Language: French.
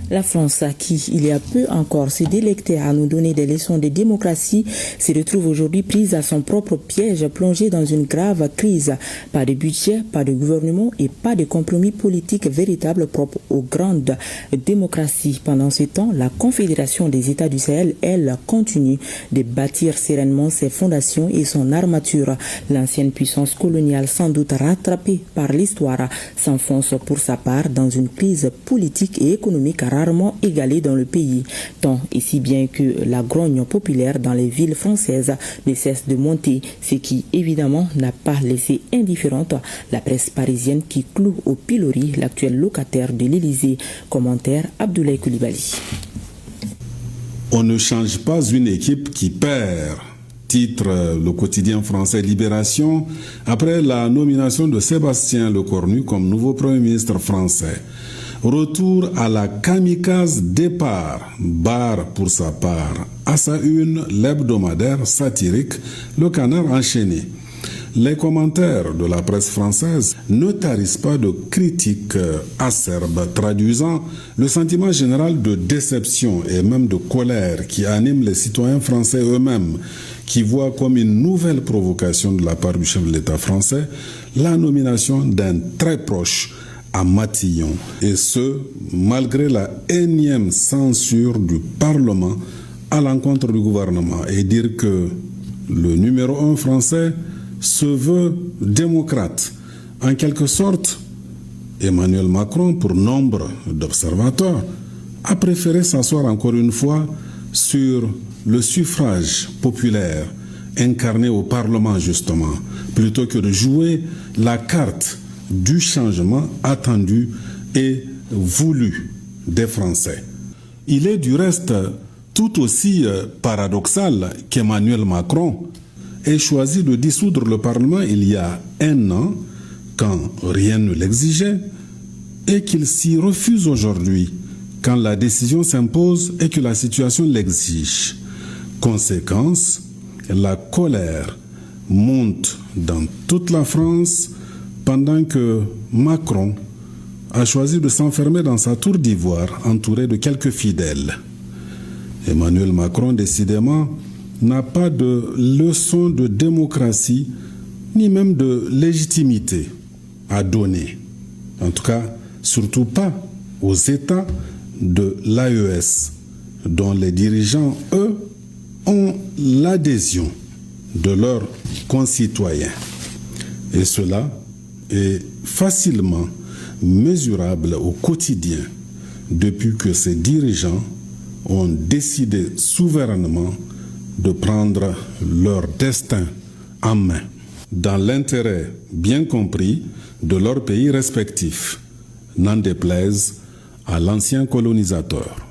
La France, qui il y a peu encore se délectait à nous donner des leçons de démocratie, se retrouve aujourd'hui prise à son propre piège, plongée dans une grave crise. Pas de budget, pas de gouvernement et pas de compromis politique véritable propre aux grandes démocraties. Pendant ce temps, la Confédération des États du Sahel, elle, continue de bâtir sereinement ses fondations et son armature. L'ancienne puissance coloniale, sans doute rattrapée par l'histoire, s'enfonce pour sa part dans une crise politique et économique rarement égalée dans le pays, tant et si bien que la grogne populaire dans les villes françaises ne cesse de monter, ce qui évidemment n'a pas laissé indifférente la presse parisienne qui cloue au pilori l'actuel locataire de l'Élysée. Commentaire Abdoulaye Coulibaly. On ne change pas une équipe qui perd, titre le quotidien français Libération, après la nomination de Sébastien Lecornu comme nouveau Premier ministre français. Retour à la kamikaze départ, barre pour sa part. À sa une, l'hebdomadaire satirique Le Canard enchaîné. Les commentaires de la presse française ne tarissent pas de critiques acerbes, traduisant le sentiment général de déception et même de colère qui anime les citoyens français eux-mêmes, qui voient comme une nouvelle provocation de la part du chef de l'État français la nomination d'un très proche à Matignon, et ce, malgré la énième censure du Parlement à l'encontre du gouvernement, et dire que le numéro 1 français se veut démocrate. En quelque sorte, Emmanuel Macron, pour nombre d'observateurs, a préféré s'asseoir encore une fois sur le suffrage populaire incarné au Parlement justement, plutôt que de jouer la carte du changement attendu et voulu des Français. Il est du reste tout aussi paradoxal qu'Emmanuel Macron ait choisi de dissoudre le Parlement il y a un an, quand rien ne l'exigeait, et qu'il s'y refuse aujourd'hui, quand la décision s'impose et que la situation l'exige. Conséquence, la colère monte dans toute la France pendant que Macron a choisi de s'enfermer dans sa tour d'ivoire entouré de quelques fidèles. Emmanuel Macron, décidément, n'a pas de leçon de démocratie, ni même de légitimité à donner. En tout cas, surtout pas aux États de l'AES, dont les dirigeants, eux, ont l'adhésion de leurs concitoyens. Et cela est facilement mesurable au quotidien depuis que ces dirigeants ont décidé souverainement de prendre leur destin en main, dans l'intérêt bien compris de leurs pays respectifs, n'en déplaise à l'ancien colonisateur.